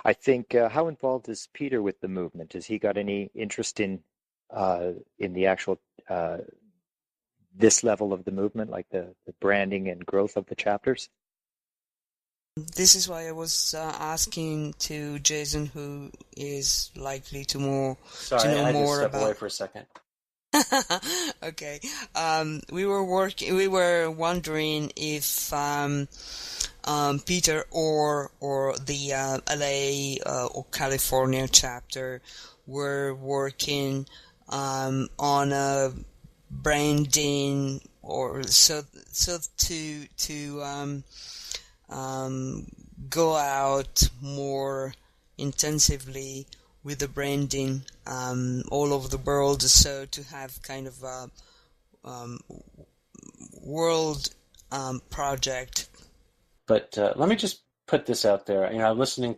I think how involved is Peter with the movement? Has he got any interest in the actual this level of the movement, like the branding and growth of the chapters? This is why I was asking to Jason, who is likely to Sorry, know I had to more step away about. for a second. Okay. We were wondering if Peter or the LA or California chapter were working on a branding or so to go out more intensively with the branding all over the world, so to have kind of a um, world project. But let me just put this out there. I'm listening.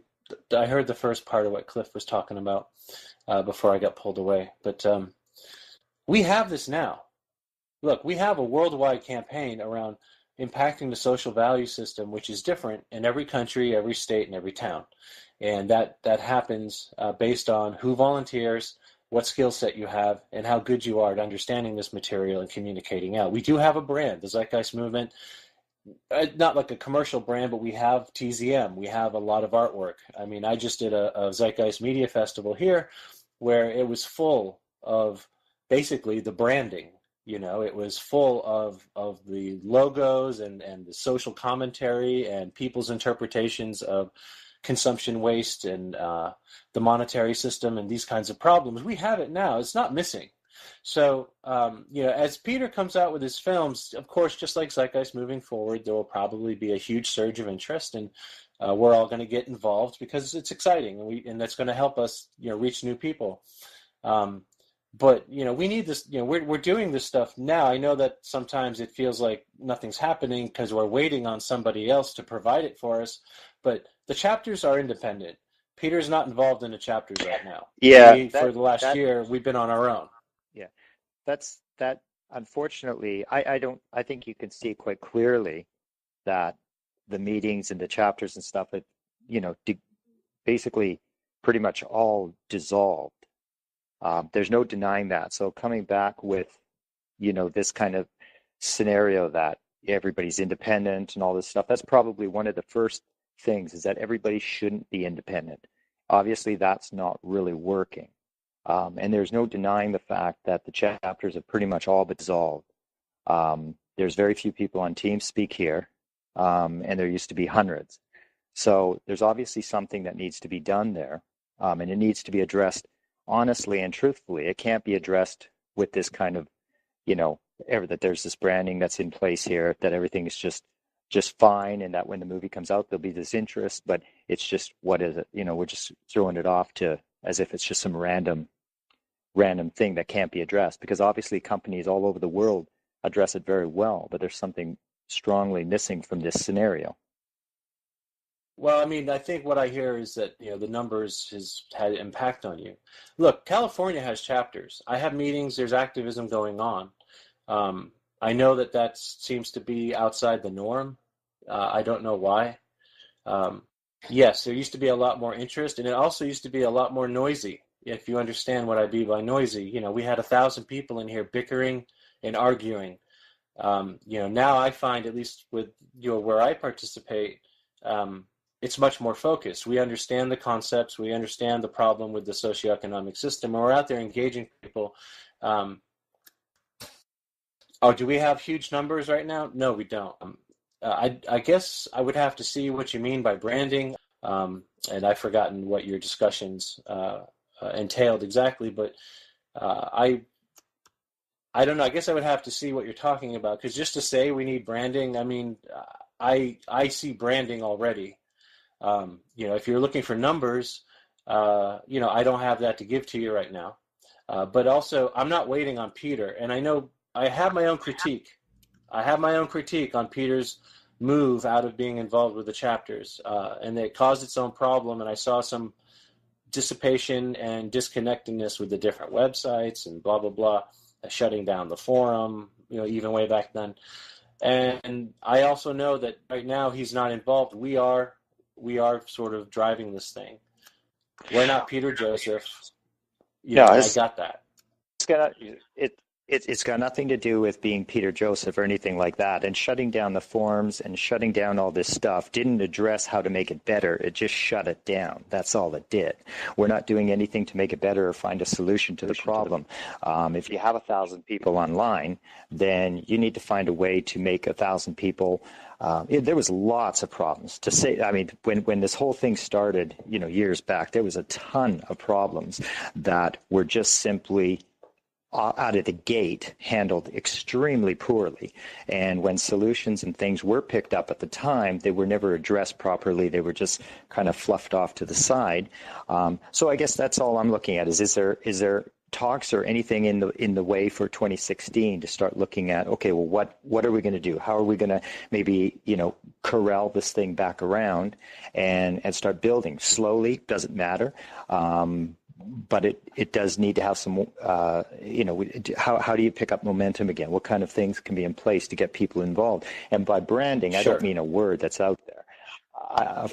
I heard the first part of what Cliff was talking about before I got pulled away. But we have this now. Look, we have a worldwide campaign around impacting the social value system, which is different in every country, every state, and every town. And that happens based on who volunteers, what skill set you have, and how good you are at understanding this material and communicating out. We do have a brand, the Zeitgeist Movement. Not like a commercial brand, but we have TZM. We have a lot of artwork. I mean, I just did a Zeitgeist Media Festival here where it was full of basically the branding. It was full of the logos and the social commentary and people's interpretations of consumption waste and the monetary system and these kinds of problems. We have it now. It's not missing. So, as Peter comes out with his films, of course, just like Zeitgeist moving forward, there will probably be a huge surge of interest, and we're all going to get involved because it's exciting, and that's going to help us, reach new people. But we need this. We're doing this stuff now. I know that sometimes it feels like nothing's happening because we're waiting on somebody else to provide it for us. But the chapters are independent. Peter's not involved in the chapters right now. Yeah, For the last that year, we've been on our own. yeah, that. Unfortunately, I think you can see quite clearly that the meetings and the chapters and stuff, basically pretty much all dissolved. There's no denying that. So coming back with, this kind of scenario that everybody's independent and all this stuff, that's probably one of the first things, is that everybody shouldn't be independent. Obviously, that's not really working. And there's no denying the fact that the chapters have pretty much all but dissolved. There's very few people on TeamSpeak here, and there used to be hundreds. So there's obviously something that needs to be done there, and it needs to be addressed honestly and truthfully. It can't be addressed with this kind of, that there's this branding that's in place here, that everything is just fine, and that when the movie comes out there'll be this interest, but it's just, what is it? We're just throwing it off to as if it's just some random thing that can't be addressed, because obviously companies all over the world address it very well, but there's something strongly missing from this scenario. Well, I mean, I think what I hear is that, the numbers has had impact on you. Look, California has chapters. I have meetings. There's activism going on. I know that seems to be outside the norm. I don't know why. Yes, there used to be a lot more interest, and it also used to be a lot more noisy. If you understand what I mean by noisy, we had 1,000 people in here bickering and arguing. Now I find, at least with where I participate, it's much more focused. We understand the concepts. We understand the problem with the socioeconomic system, and we're out there engaging people. Do we have huge numbers right now? No, we don't. I guess I would have to see what you mean by branding, and I've forgotten what your discussions entailed exactly, but I don't know. I guess I would have to see what you're talking about, because just to say we need branding, I mean, I see branding already. If you're looking for numbers, I don't have that to give to you right now. But also, I'm not waiting on Peter, and I know I have my own critique. I have my own critique on Peter's move out of being involved with the chapters, and it caused its own problem, and I saw some dissipation and disconnectedness with the different websites and blah, blah, blah, shutting down the forum, even way back then. And I also know that right now he's not involved. We are sort of driving this thing. We're not Peter Joseph. No, And I got that. it's got it's got nothing to do with being Peter Joseph or anything like that. And shutting down the forums and shutting down all this stuff didn't address how to make it better. It just shut it down. That's all it did. We're not doing anything to make it better or find a solution to the problem. If you have 1,000 people online, then you need to find a way to make 1,000 people. There was lots of problems to say. I mean, when this whole thing started, years back, there was a ton of problems that were just simply out of the gate handled extremely poorly. And when solutions and things were picked up at the time, they were never addressed properly. They were just kind of fluffed off to the side. So I guess that's all I'm looking at is there talks or anything in the way for 2016 to start looking at, okay, well, what are we going to do? How are we going to maybe, corral this thing back around and start building slowly? Doesn't matter. But it does need to have some, how do you pick up momentum again? What kind of things can be in place to get people involved? And by branding, Sure. I don't mean a word that's out there.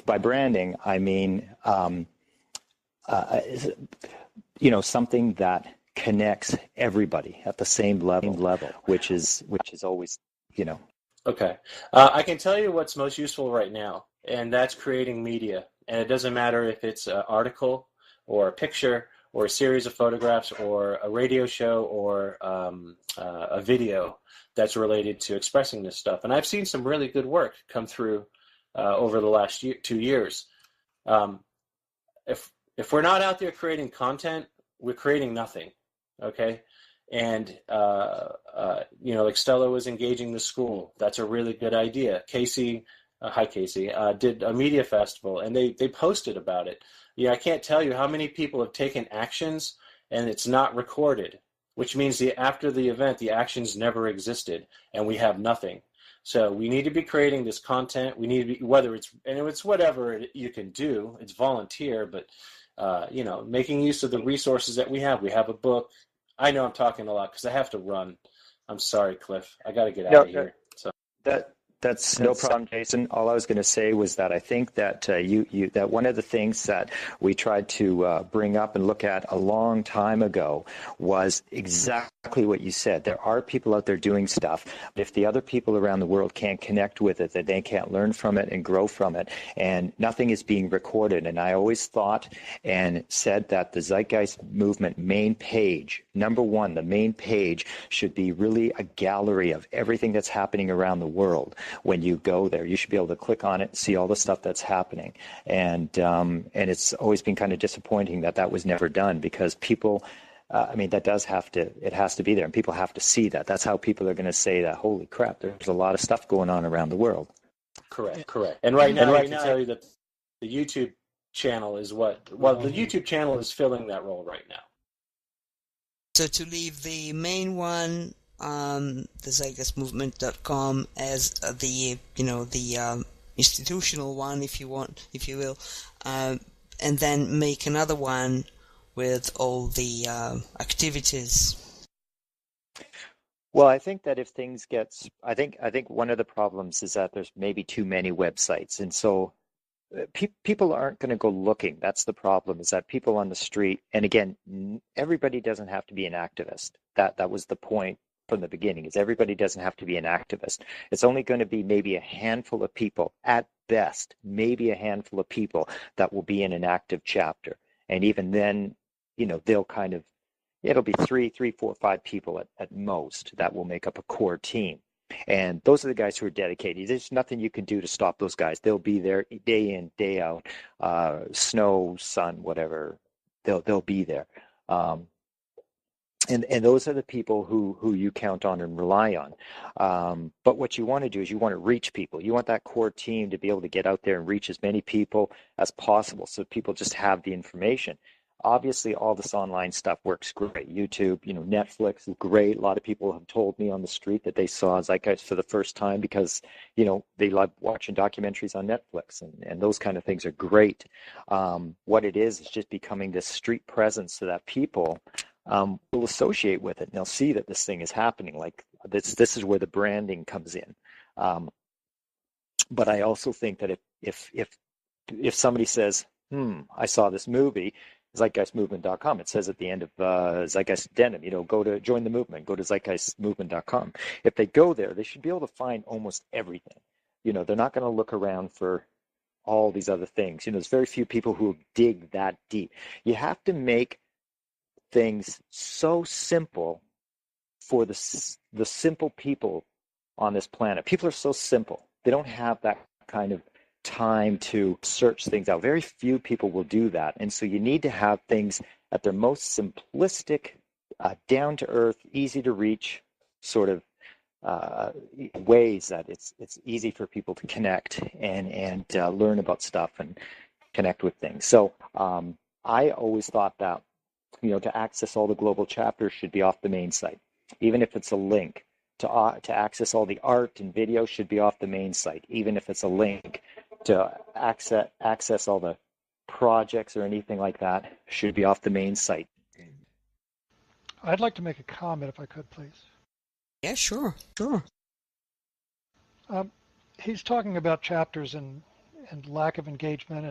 By branding, I mean, something that connects everybody at the same level, which is always, Okay. I can tell you what's most useful right now, and that's creating media. And it doesn't matter if it's an article or a picture or a series of photographs or a radio show or a video that's related to expressing this stuff. And I've seen some really good work come through over the last 2 years. If we're not out there creating content, we're creating nothing, okay? And, like Stella was engaging the school. That's a really good idea. Casey, hi Casey, did a media festival, and they posted about it. I can't tell you how many people have taken actions, and it's not recorded, which means after the event, the actions never existed, and we have nothing. So we need to be creating this content. We need to be, whether it's whatever you can do, it's volunteer, but making use of the resources that we have. We have a book. I know I'm talking a lot because I have to run. I'm sorry, Cliff. I got to get out of here. So That's no problem, Jason. All I was going to say was that I think that that one of the things that we tried to bring up and look at a long time ago was exactly what you said. There are people out there doing stuff. But if the other people around the world can't connect with it, that they can't learn from it and grow from it, and nothing is being recorded. And I always thought and said that the Zeitgeist Movement main page, number one, the main page should be really a gallery of everything that's happening around the world. When you go there, you should be able to click on it and see all the stuff that's happening. And it's always been kind of disappointing that was never done because people, it has to be there and people have to see that. That's how people are going to say that, holy crap, there's a lot of stuff going on around the world. Correct. And right now, I can tell you that the YouTube channel is the YouTube channel is filling that role right now. So to leave the main one, the zeitgeistmovement.com as the institutional one, if you will, and then make another one with all the activities. Well, I think that if things I think one of the problems is that there's maybe too many websites, and so people aren't going to go looking. That's the problem, is that people on the street, and again, everybody doesn't have to be an activist. That was the point from the beginning, is everybody doesn't have to be an activist. It's only going to be maybe a handful of people, at best, maybe a handful of people that will be in an active chapter. And even then, they'll it'll be 3, 4, 5 people at most that will make up a core team. And those are the guys who are dedicated. There's nothing you can do to stop those guys. They'll be there day in, day out, snow, sun, whatever. They'll be there. And those are the people who you count on and rely on. But what you want to do is you want to reach people. You want that core team to be able to get out there and reach as many people as possible so people just have the information. Obviously, all this online stuff works great. YouTube, Netflix is great. A lot of people have told me on the street that they saw Zeitgeist for the first time because, they love watching documentaries on Netflix, and those kind of things are great. What it is just becoming this street presence so that people will associate with it, and they'll see that this thing is happening. Like this is where the branding comes in. But I also think that if somebody says, I saw this movie, zeitgeistmovement.com. It says at the end of Zeitgeist Addendum, go to join the movement, go to zeitgeistmovement.com. If they go there, they should be able to find almost everything. They're not going to look around for all these other things. There's very few people who dig that deep. You have to make things so simple for the simple people on this planet. People are so simple. They don't have that kind of time to search things out. Very few people will do that. And so you need to have things at their most simplistic, down to earth, easy to reach sort of ways that it's easy for people to connect and learn about stuff and connect with things. So I always thought that, to access all the global chapters should be off the main site. Even if it's a link to access all the art and video should be off the main site. Even if it's a link to access all the projects or anything like that should be off the main site. I'd like to make a comment if I could, please. Yeah, sure. He's talking about chapters and lack of engagement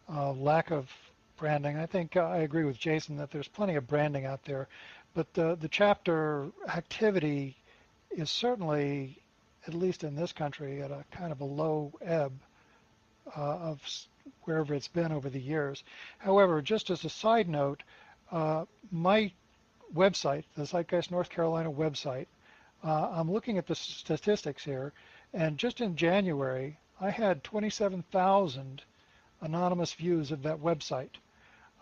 and lack of branding. I think I agree with Jason that there's plenty of branding out there, but the chapter activity is certainly, at least in this country, at a kind of a low ebb of wherever it's been over the years. However, just as a side note, my website, the Zeitgeist North Carolina website, I'm looking at the statistics here, and just in January, I had 27,000 anonymous views of that website.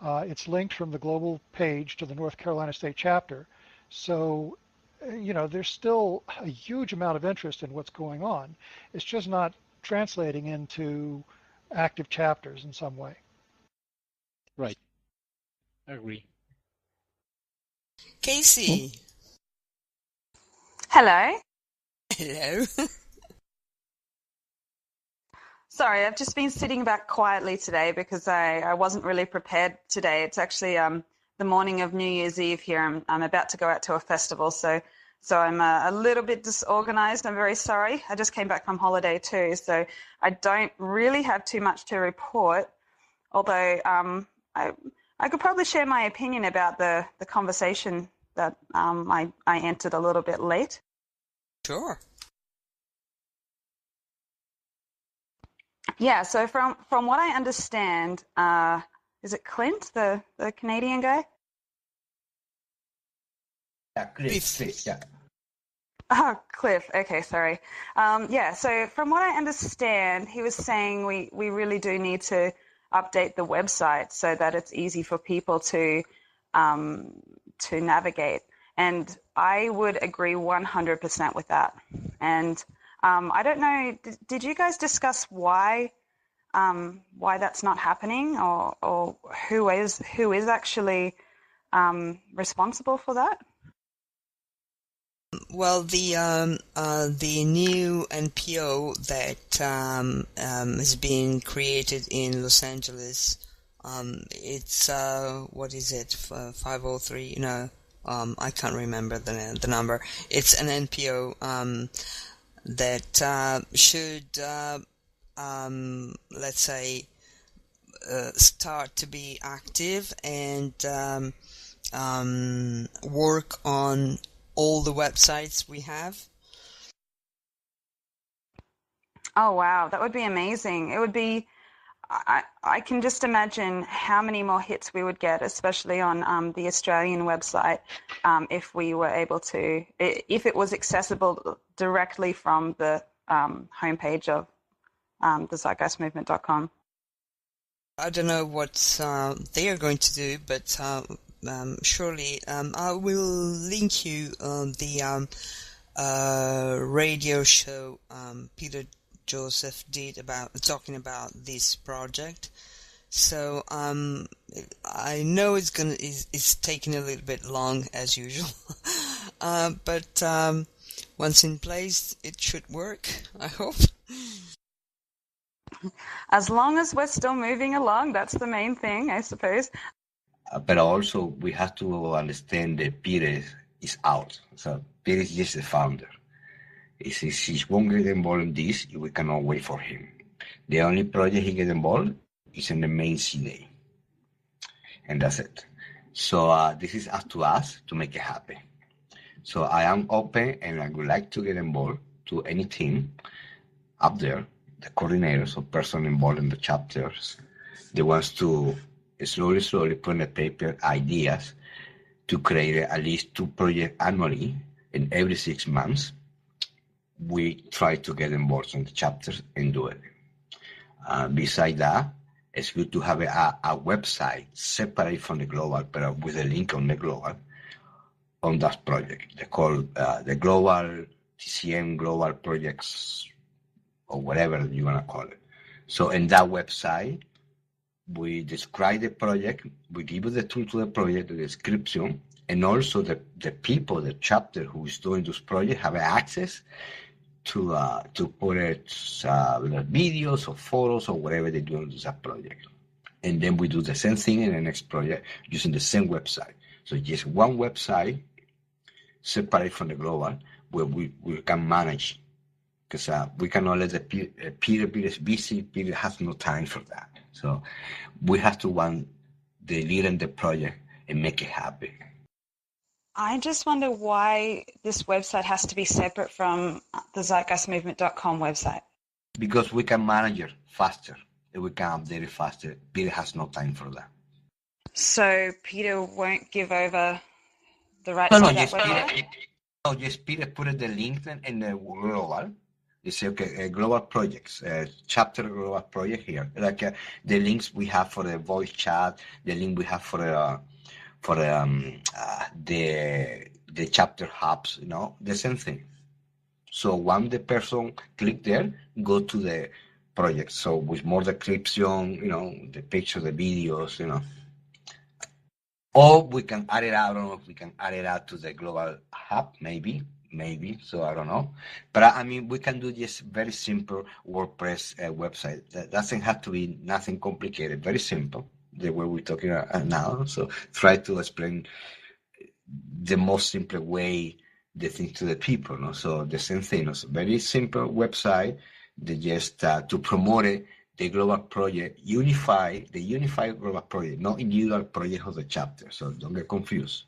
It's linked from the global page to the North Carolina State Chapter. So, there's still a huge amount of interest in what's going on. It's just not translating into active chapters in some way. Right. I agree. Casey. Hello. Hello. Sorry, I've just been sitting back quietly today because I wasn't really prepared today. It's actually the morning of New Year's Eve here. I'm about to go out to a festival, so I'm a little bit disorganized. I'm very sorry. I just came back from holiday too, so I don't really have too much to report, although I could probably share my opinion about the conversation that I entered a little bit late. Sure. Yeah, so from what I understand, is it Clint, the Canadian guy? Yeah, Cliff, yeah. Oh, Cliff. Okay, sorry. Yeah, so from what I understand, he was saying we really do need to update the website so that it's easy for people to navigate. And I would agree 100% with that. And I don't know, did you guys discuss why that's not happening, or who is actually responsible for that? Well, the new NPO that has been created in Los Angeles, it's what is it? 503? No, I can't remember the number. It's an NPO that should let's say start to be active and work on all the websites we have. Oh wow, that would be amazing. It would be, I can just imagine how many more hits we would get, especially on the Australian website, if we were able to, if it was accessible directly from the homepage of the zeitgeistmovement.com. I don't know what they are going to do, but surely I will link you the radio show Peter Joseph did about talking about this project. So I know it's taking a little bit long as usual, but once in place, it should work, I hope. As long as we're still moving along, that's the main thing, I suppose. But also, we have to understand that Peter is out. So Peter is just the founder. He won't get involved in this. We cannot wait for him. The only project he get involved It's an amazing day. And that's it. So this is up to us to make it happen. So I am open and I would like to get involved to any team up there, the coordinators or person involved in the chapters, that wants to slowly put in the paper ideas to create at least 2 projects annually, and every 6 months we try to get involved in the chapters and do it. Besides that, it's good to have a website separate from the global, but with a link on the global on that project. They call the global TCM global projects or whatever you want to call it. So in that website, we describe the project, we give you the tool to the project, the description, and also the people, the chapter who is doing this project have access to put it videos or photos or whatever they do on that project. And then we do the same thing in the next project using the same website. So just one website separate from the global where we can manage, because we cannot let the Peter is busy. Peter has no time for that. So we have to want the leader in the project and make it happen. I just wonder why this website has to be separate from the zeitgeistmovement.com website. Because we can manage it faster and we can update it faster. Peter has no time for that. So Peter won't give over the rights to that website? Just Peter put the link in the global. They say, okay, global projects, chapter global project here. Like the links we have for the voice chat, the link we have for the chapter hubs, the same thing. So when the person click there, go to the project. So with more description, the picture, the videos, Or we can add it out. I don't know if we can add it out to the global hub, maybe. So I don't know. But I mean, we can do just very simple WordPress website. That doesn't have to be nothing complicated. Very simple, the way we're talking now. So try to explain the most simple way the thing to the people. No? So the same thing. It's a very simple website. They just to promote it. The global project, the unified global project, not individual project of the chapter. So don't get confused.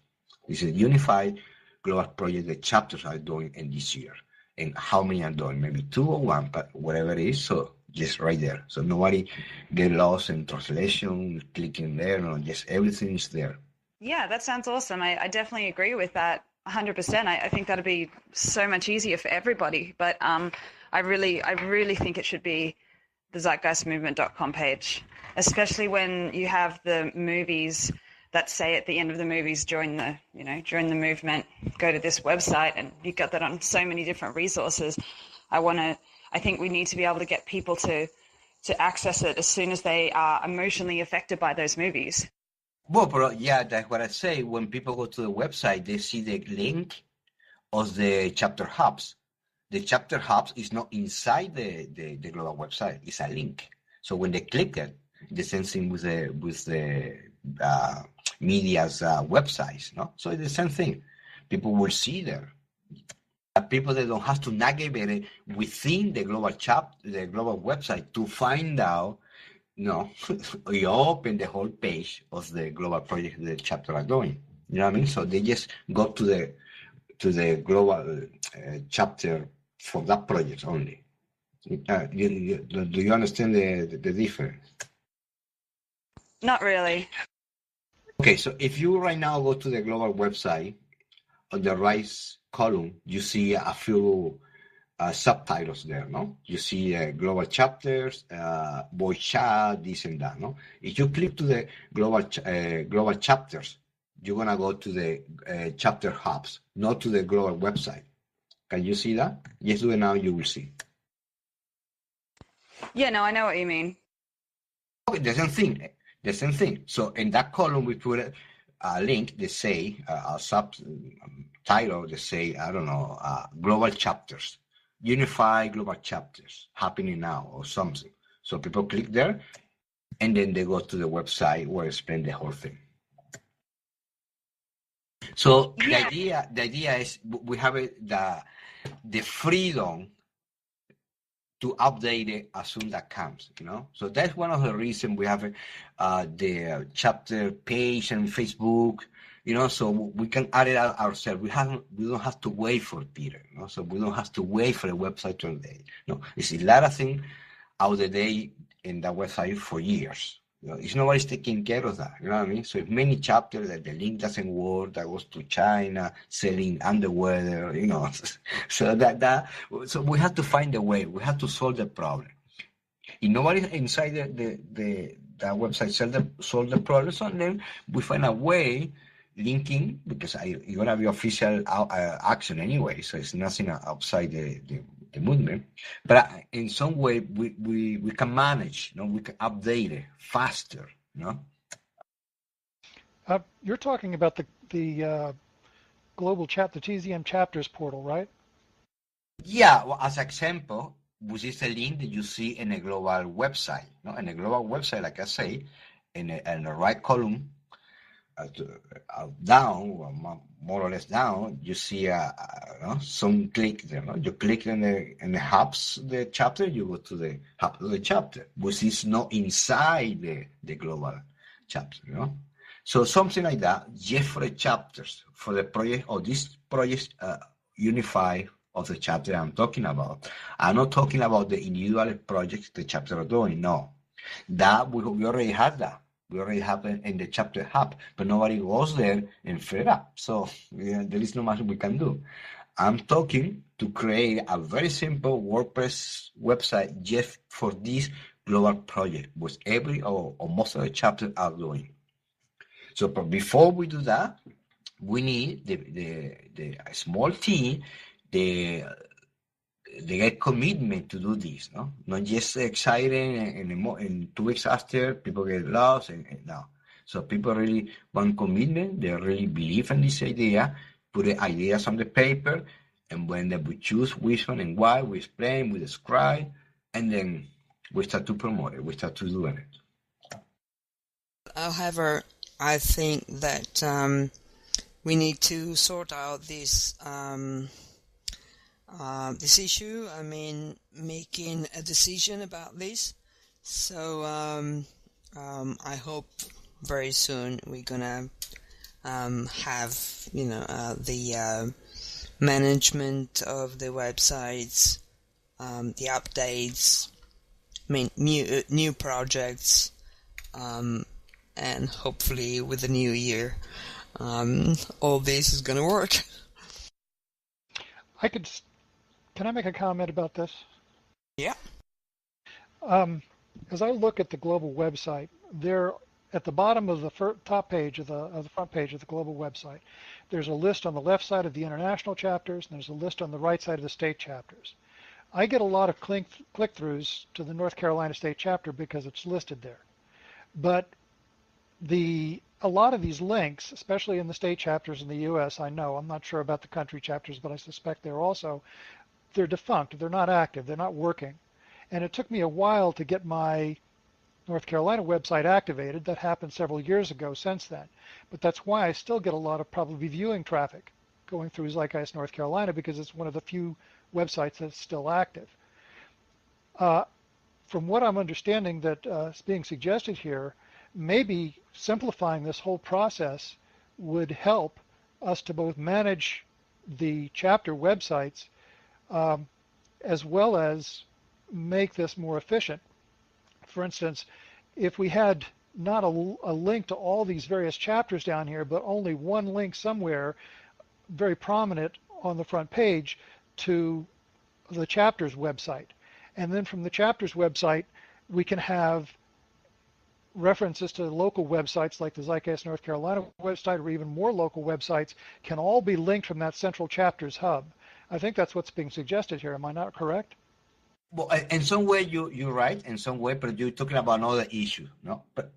It's a unified global project the chapters are doing in this year. And how many are doing? Maybe 2 or 1, but whatever it is. So just right there. So nobody get lost in translation, clicking there. No, just everything is there. Yeah, that sounds awesome. I definitely agree with that 100%. I think that'd be so much easier for everybody. But I really think it should be the zeitgeistmovement.com page, especially when you have the movies that say at the end of the movies, join the movement, go to this website, and you've got that on so many different resources. I think we need to be able to get people to access it as soon as they are emotionally affected by those movies. Well, but yeah, that's what I say. When people go to the website, they see the link of the chapter hubs. The chapter hubs is not inside the global website. It's a link. So when they click it, the same thing with the media's websites. No, so it's the same thing. People will see there. People that don't have to navigate it within the global website to find out. No, you open the whole page of the global project the chapter are doing. You know what I mean? So they just go to the global chapter for that project only. Do you understand the difference? Not really. Okay, so if you right now go to the global website, on the right column, you see a few subtitles there, no? You see global chapters, voice chat, this and that, no? If you click to the global chapters, you're gonna go to the chapter hubs, not to the global website. Can you see that? Just do it now, you will see. Yeah, no, I know what you mean. Okay, the same thing. So in that column, we put a link, they say, a subtitle, they say, I don't know, global chapters, unified global chapters happening now or something. So people click there and then they go to the website where it's explain the whole thing. So the idea is we have the freedom to update it as soon as that comes, you know. So that's one of the reasons we have the chapter page and Facebook, you know, so we can add it out ourselves. We don't have to wait for Peter, you know, so we don't have to wait for the website to update. No, it's a lot of things out the day in that website for years. You know, it's nobody's taking care of that. You know what I mean? So if many chapters that the link doesn't work, that goes to China, selling underwear, you know. So we have to find a way. We have to solve the problem. If nobody inside the website solve the problem, so then we find a way linking, because it's gonna be official action anyway. So it's nothing outside the movement, but in some way we can manage, you know, we can update it faster, you know. You're talking about the global chat, the TZM chapters portal, right? Yeah, well, as example, which is the link that you see in a global website. You know, in a global website, like I say, in the right column, down, more or less down, you see some click there. No? You click in the hubs, the chapter, you go to the hub of the chapter, which is not inside the global chapter. You know, so something like that, just for the chapters, for the project, or this project unify of the chapter I'm talking about. I'm not talking about the individual projects the chapter are doing. No, that we already had that. We already have it in the chapter hub, but nobody goes there and fill it up. So there is not much we can do. I'm talking to create a very simple WordPress website just for this global project, which every or most of the chapters are doing. So before we do that, we need the small team, they get commitment to do this, no? Not just exciting and 2 weeks after people get lost and no. So people really want commitment. They really believe in this idea, put the ideas on the paper, and when we choose which one and why, we explain, we describe, and then we start to promote it. We start to doing it. However, I think that we need to sort out this issue. I mean, making a decision about this. So I hope very soon we're gonna have, you know, the management of the websites, the updates, I mean, new projects, and hopefully with the new year, all this is gonna work. Can I make a comment about this? Yeah. As I look at the global website, there at the bottom of the top page of the front page of the global website, there's a list on the left side of the international chapters, and there's a list on the right side of the state chapters. I get a lot of click-throughs to the North Carolina State chapter because it's listed there. But a lot of these links, especially in the state chapters in the U.S., I know, I'm not sure about the country chapters, but I suspect they're defunct, they're not active, they're not working. And it took me a while to get my North Carolina website activated. That happened several years ago since then. But that's why I still get a lot of probably viewing traffic going through Zeitgeist North Carolina, because it's one of the few websites that's still active. From what I'm understanding that is being suggested here, maybe simplifying this whole process would help us to both manage the chapter websites as well as make this more efficient. For instance, if we had not a link to all these various chapters down here, but only one link somewhere very prominent on the front page to the chapters website. And then from the chapters website, we can have references to local websites like the Zeitgeist North Carolina website, or even more local websites, can all be linked from that central chapters hub. I think that's what's being suggested here. Am I not correct? Well, in some way you're right. In some way, but you're talking about another issue, no? But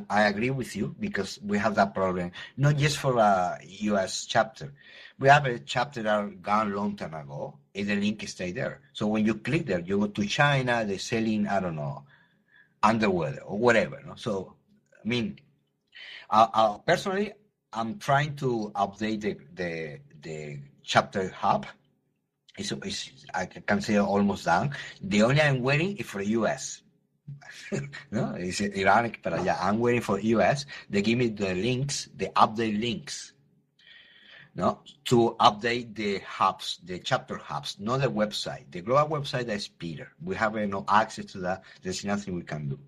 I agree with you, because we have that problem not just for a U.S. chapter. We have a chapter that gone a long time ago, and the link stay there. So when you click there, you go to China. They're selling, I don't know, underwear or whatever. No? So I mean, personally, I'm trying to update the chapter hub I can say almost done. The only I'm waiting is for the US. No, it's ironic, but yeah, I'm waiting for US. They give me the links, the update links, no, to update the hubs, the chapter hubs, not the website. The global website, that's Peter. We have no access to that. There's nothing we can do.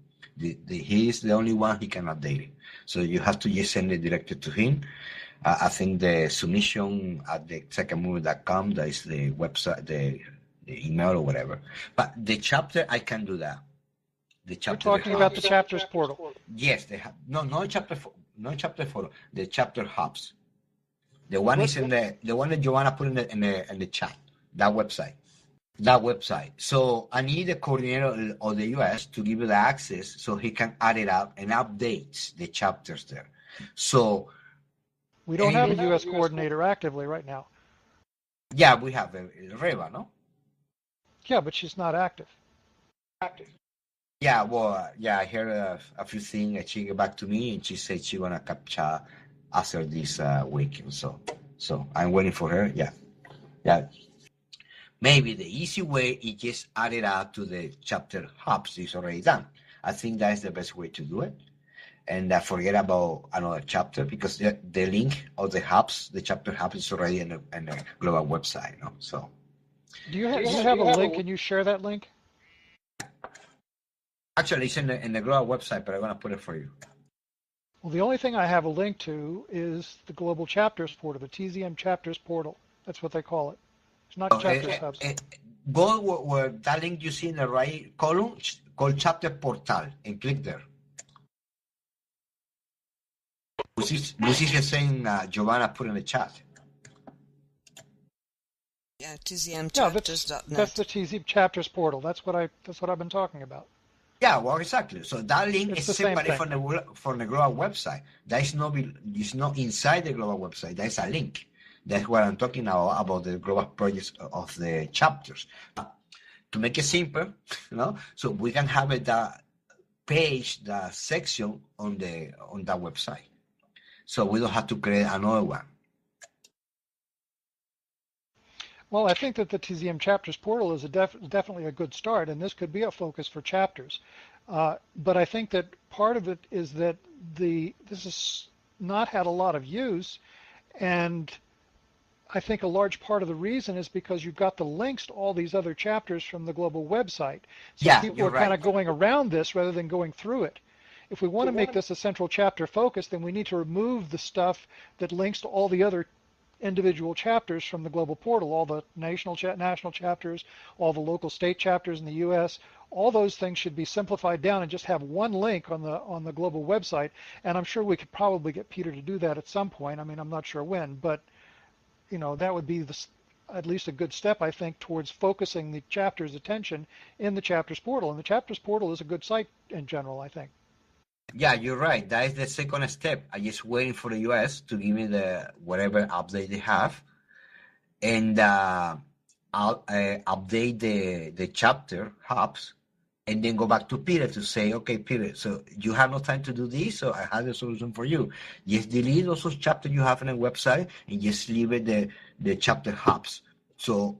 He is the only one who can update it. So you have to just send it directly to him. I think the submission at the secondmovie.com, that is the website, the email or whatever. But the chapter, I can do that. The chapter. You're talking about the chapters portal. Yes, they have. No chapter photo. The chapter hubs. The one is in the one that Joanna put in the chat. That website. So I need the coordinator of the US to give you the access so he can add it up and update the chapters there. So we don't have a US coordinator actively right now. Yeah, we have Reva, no? Yeah, but she's not active. Yeah, well, yeah, I heard a few things. She got back to me and she said she gonna capture after this weekend. So I'm waiting for her. Yeah. Maybe the easy way is just add it out to the chapter hubs. It's already done. I think that's the best way to do it. And forget about another chapter because the link of the hubs, the chapter hubs, is already in the global website. No? So. Do you have a link? Can you share that link? Actually, it's in the global website, but I'm going to put it for you. Well, the only thing I have a link to is the Global Chapters portal, the TZM Chapters portal. That's what they call it. It's not Chapters Hubs. Go where that link you see in the right column called Chapter Portal and click there. This is the same Giovanna put in the chat. Yeah, TZMchapters.net. That's the TZM Chapters portal. That's what I've been talking about. Yeah, well, exactly. So that link is separate from the global website. That is not inside the global website. That is a link. That's what I'm talking about the global projects of the chapters. To make it simple, so we can have that page, that section on that website. So we don't have to create another one. Well, I think that the TZM Chapters portal is definitely a good start, and this could be a focus for chapters. But I think that part of it is that this has not had a lot of use, and I think a large part of the reason is because you've got the links to all these other chapters from the global website. So people are kind of going around this rather than going through it. If we want to make this a central chapter focus, then we need to remove the stuff that links to all the other individual chapters from the global portal, all the national chapters, all the local state chapters in the U.S. All those things should be simplified down and just have one link on the global website. And I'm sure we could probably get Peter to do that at some point. I mean, I'm not sure when, but that would be at least a good step, I think, towards focusing the chapter's attention in the chapters portal. And the chapters portal is a good site in general, I think. Yeah, you're right. That is the second step. I'm just waiting for the US to give me the whatever update they have, and I'll update the chapter hubs, and then go back to Peter to say, okay, Peter, so you have no time to do this, so I have the solution for you. Just delete those chapters you have on the website and just leave it the chapter hubs. So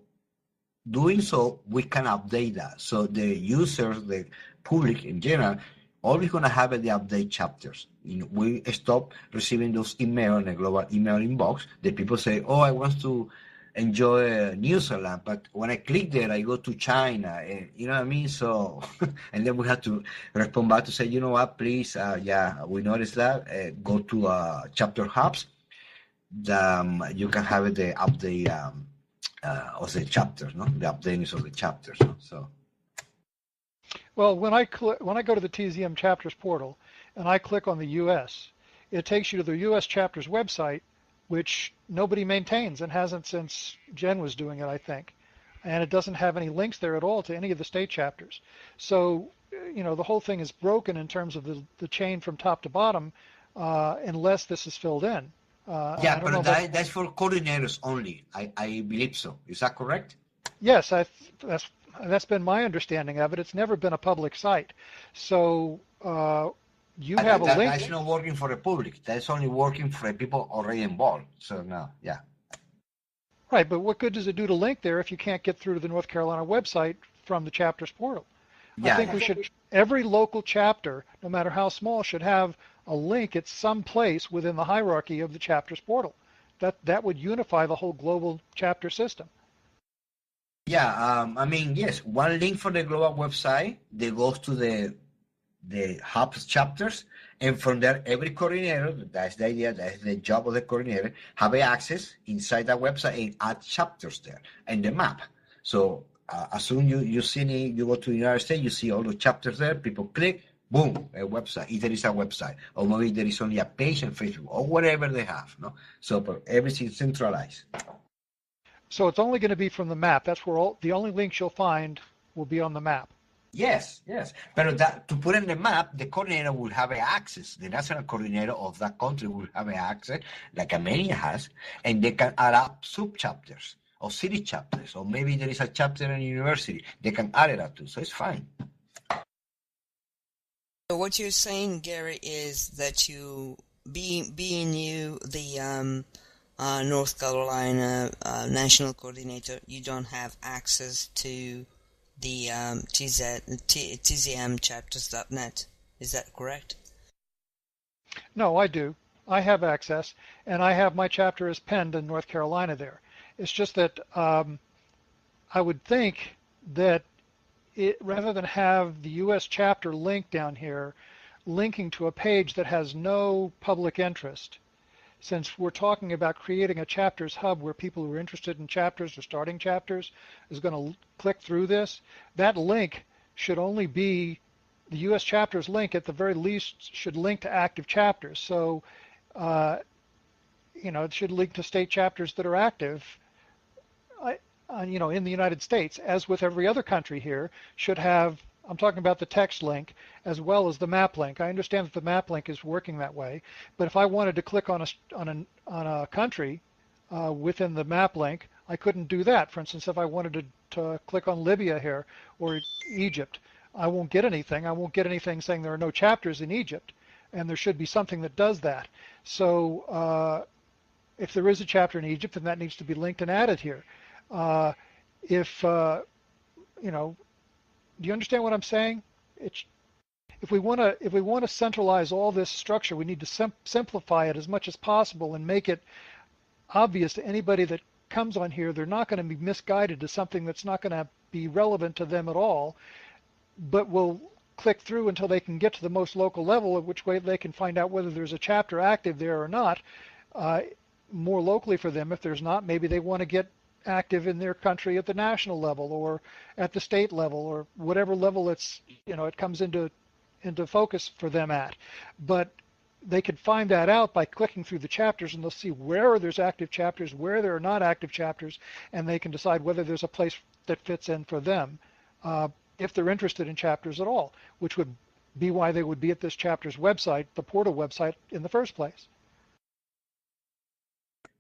doing so, we can update that. So the users, the public in general, always going to have the update chapters. We stop receiving those emails in the global email inbox. The people say, oh, I want to enjoy New Zealand, but when I click there, I go to China. And, you know what I mean? So, and then we have to respond back to say, you know what, please, we noticed that. Go to chapter hubs. You can have the update of the chapters, no? The updates of the chapters. No? So. Well, when I go to the TZM Chapters portal and I click on the U.S., it takes you to the U.S. Chapters website, which nobody maintains and hasn't since Jen was doing it, I think. And it doesn't have any links there at all to any of the state chapters. So, the whole thing is broken in terms of the chain from top to bottom, unless this is filled in. But that's for coordinators only. I believe so. Is that correct? Yes, that's been my understanding of it. It's never been a public site. So you have a link. That's not working for the public. That's only working for the people already involved. So no, yeah. Right, but what good does it do to link there if you can't get through to the North Carolina website from the chapters portal? I think we should, every local chapter, no matter how small, should have a link at some place within the hierarchy of the chapters portal. That would unify the whole global chapter system. Yeah, I mean, yes, one link for the global website that goes to the hubs chapters, and from there, every coordinator, that's the idea, that's the job of the coordinator, have access inside that website and add chapters there and the map. So as soon you see you go to the United States, you see all the chapters there, people click, boom, a website, if there is a website, or maybe there is only a page on Facebook, or whatever they have, no? So everything centralized. So it's only going to be from the map. That's where the only links you'll find will be on the map. Yes. But to put in the map, the coordinator will have access. The national coordinator of that country will have access, like Armenia has, and they can add up sub-chapters or city chapters, or maybe there is a chapter in a university. They can add it up too, so it's fine. So what you're saying, Gary, is that you, being you, the North Carolina national coordinator, you don't have access to the tzmchapters.net. Is that correct? No, I do. I have access, and I have my chapter as penned in North Carolina there. It's just that I would think that rather than have the U.S. chapter link down here, linking to a page that has no public interest, since we're talking about creating a chapters hub where people who are interested in chapters or starting chapters is going to click through this, that link should only be the U.S. chapters link. At the very least should link to active chapters. So, it should link to state chapters that are active, in the United States, as with every other country here, should have. I'm talking about the text link as well as the map link. I understand that the map link is working that way, but if I wanted to click on a country within the map link, I couldn't do that. For instance, if I wanted to click on Libya here or Egypt, I won't get anything. I won't get anything saying there are no chapters in Egypt, and there should be something that does that. So if there is a chapter in Egypt, then that needs to be linked and added here. Do you understand what I'm saying? If we want to centralize all this structure, we need to simplify it as much as possible and make it obvious to anybody that comes on here. They're not going to be misguided to something that's not going to be relevant to them at all, but will click through until they can get to the most local level, at which way they can find out whether there's a chapter active there or not, more locally for them. If there's not, maybe they want to get active in their country at the national level or at the state level or whatever level it comes into focus for them at. But they could find that out by clicking through the chapters, and they'll see where there's active chapters, where there are not active chapters, and they can decide whether there's a place that fits in for them if they're interested in chapters at all, which would be why they would be at this chapter's website, the portal website, in the first place.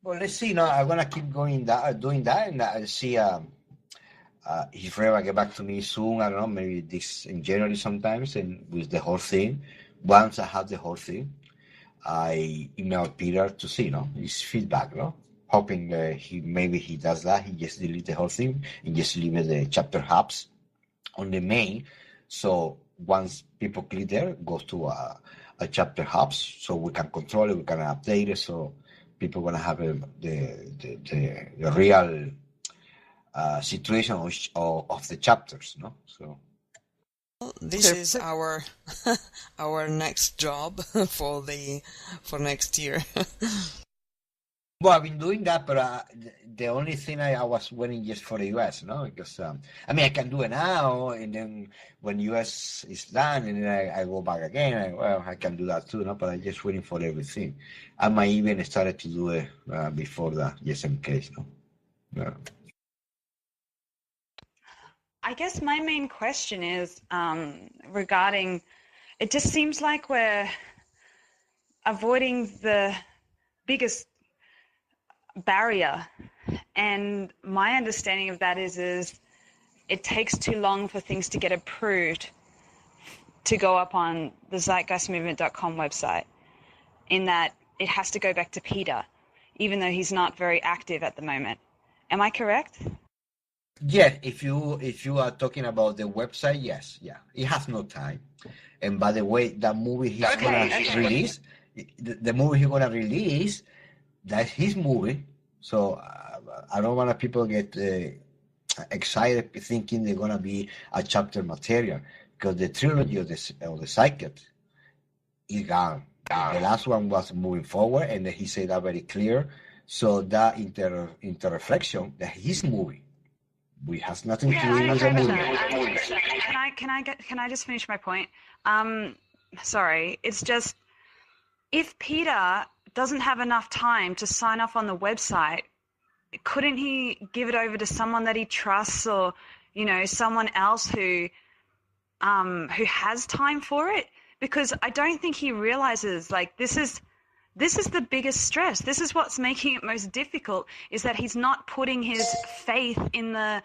Well, let's see. I'm gonna keep doing that, and I'll see if Reva get back to me soon. I don't know, maybe this in January sometimes, and with the whole thing. Once I have the whole thing, I email Peter to see, his feedback, hoping he does that. He just delete the whole thing and just leave the chapter hubs on the main. So once people click there, goes to a chapter hubs, so we can control it, we can update it, so people want to have the real situation of the chapters, So this is our next job for next year. Well, I've been doing that, but the only thing I was waiting just for the US, because I can do it now, and then when US is done, and then I go back again. I can do that too, but I'm just waiting for everything. I might even started to do it before that, just in case, Yeah. I guess my main question is regarding, it just seems like we're avoiding the biggest barrier, and my understanding of that is it takes too long for things to get approved to go up on the zeitgeistmovement.com website, in that it has to go back to Peter, even though he's not very active at the moment. Am I correct? Yes, if you are talking about the website, yes, yeah, it has no time. And by the way, that movie he's gonna release, the movie he's gonna release, that's his movie. So I don't want people get excited thinking they're gonna be a chapter material because the trilogy of the Psychic is gone. The last one was moving forward, and he said that very clear. So that inter-reflection, that his movie. We has nothing to do with the movie. Can I just finish my point? Sorry, it's just if Peter doesn't have enough time to sign off on the website, couldn't he give it over to someone that he trusts, or someone else who has time for it? Because I don't think he realizes this is the biggest stress. This is what's making it most difficult, is that he's not putting his faith in the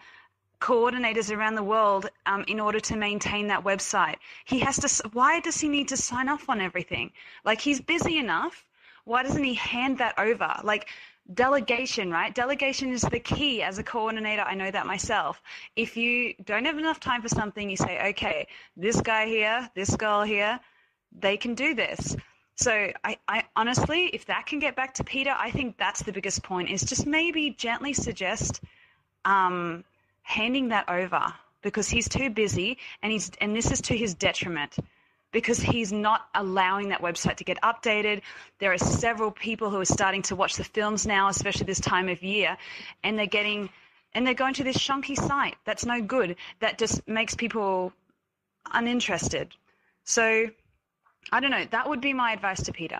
coordinators around the world in order to maintain that website. Why does he need to sign off on everything? He's busy enough. Why doesn't he hand that over? Delegation, right? Delegation is the key as a coordinator. I know that myself. If you don't have enough time for something, you say, okay, this guy here, this girl here, they can do this. So I honestly, if that can get back to Peter, I think that's the biggest point, is just maybe gently suggest handing that over, because he's too busy, and this is to his detriment, because he's not allowing that website to get updated. There are several people who are starting to watch the films now, especially this time of year, and they're going to this shonky site that's no good, that just makes people uninterested. So I don't know. That would be my advice to Peter.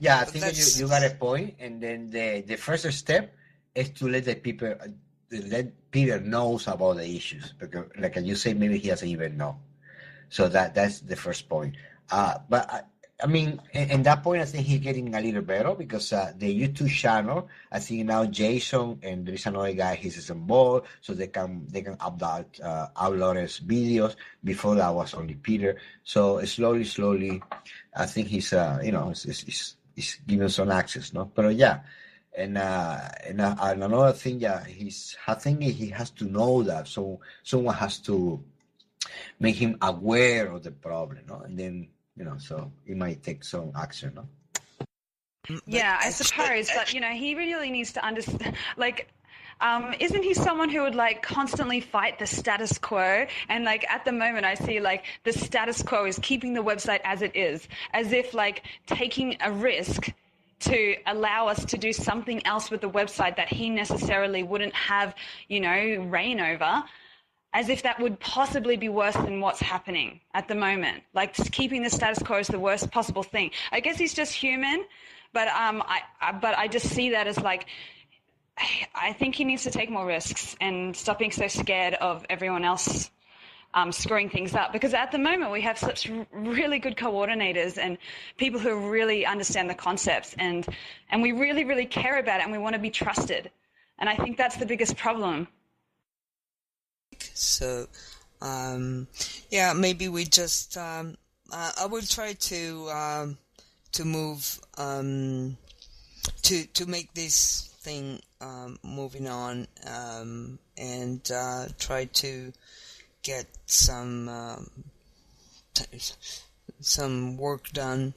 Yeah, I think you got a point. And then the first step is to let Peter knows about the issues, because, like you say, maybe he doesn't even know. So that's the first point. But I mean, in that point, I think he's getting a little better, because the YouTube channel, I think now Jason and there is another guy, he's involved, so they can upload his videos. Before that was only Peter. So slowly, I think he's he's giving some access, no? But yeah, and another thing, I think he has to know that, so someone has to make him aware of the problem, no? And then so it might take some action, no? Yeah, I suppose, but he really needs to understand. Isn't he someone who would constantly fight the status quo? And at the moment, I see the status quo is keeping the website as it is, as if taking a risk to allow us to do something else with the website that he necessarily wouldn't have, reign over, as if that would possibly be worse than what's happening at the moment. Just keeping the status quo is the worst possible thing. I guess he's just human, but I just see that as I think he needs to take more risks and stop being so scared of everyone else screwing things up. Because at the moment we have such really good coordinators and people who really understand the concepts, and we really, really care about it, and we want to be trusted. And I think that's the biggest problem. So, maybe we just, I will try to move, to make this thing, moving on, and, try to get some work done,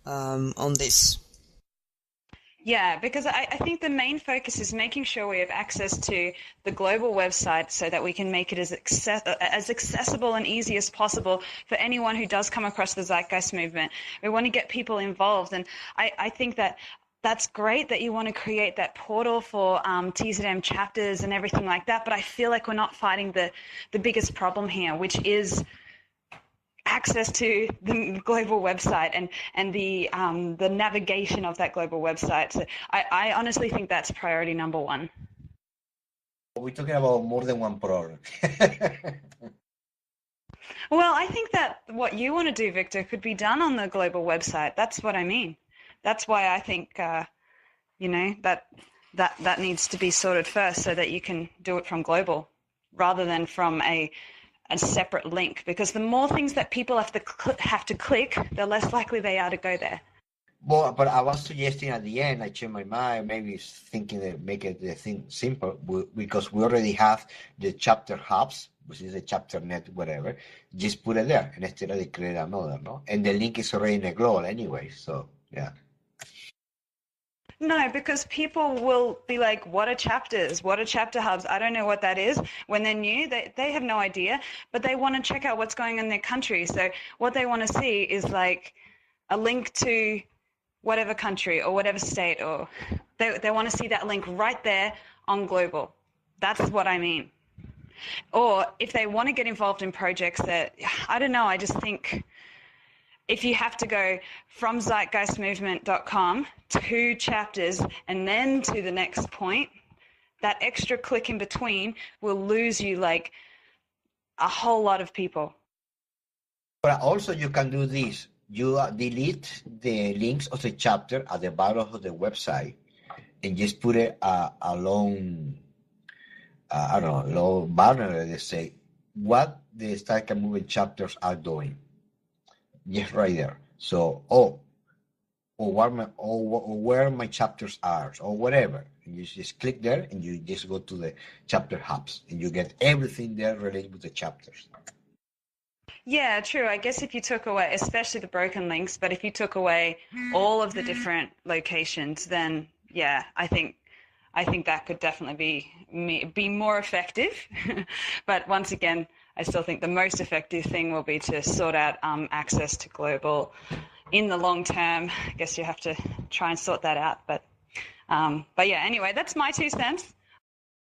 on this. Yeah, because I think the main focus is making sure we have access to the global website so that we can make it as accessible and easy as possible for anyone who does come across the Zeitgeist movement. We want to get people involved, and I think that's great that you want to create that portal for TZM chapters and everything like that, but I feel like we're not fighting the biggest problem here, which is access to the global website and the navigation of that global website. So I honestly think that's priority number one. We're talking about more than one problem. Well, I think that what you want to do, Victor, could be done on the global website. That's what I mean. That's why I think, that needs to be sorted first, so that you can do it from global rather than from a separate link, because the more things that people have to click, the less likely they are to go there. Well, but I was suggesting at the end, I changed my mind, maybe thinking that make it the thing simple because we already have the chapter hubs, which is a chapter net, whatever. Just put it there instead of create another, no? And the link is already in the global anyway, so yeah. No, because people will be like, what are chapters? What are chapter hubs? I don't know what that is. When they're new, they have no idea, but they want to check out what's going on in their country. So what they want to see is like a link to whatever country or whatever state, or they want to see that link right there on Global. That's what I mean. Or if they want to get involved in projects that, I don't know, I just think if you have to go from zeitgeistmovement.com to chapters and then to the next point, that extra click in between will lose you like a whole lot of people. But also you can do this. You delete the links of the chapter at the bottom of the website and just put it a long, I don't know, long banner that say what the Zeitgeist Movement chapters are doing. Just right there. So, or where my chapters are, or whatever. And you just click there and you just go to the chapter hubs and you get everything there related with the chapters. Yeah, true. I guess if you took away, especially the broken links, but if you took away all of the different locations, then yeah, I think that could definitely be more effective. But once again, I still think the most effective thing will be to sort out access to Global in the long term. I guess you have to try and sort that out. But yeah, anyway, that's my 2 cents.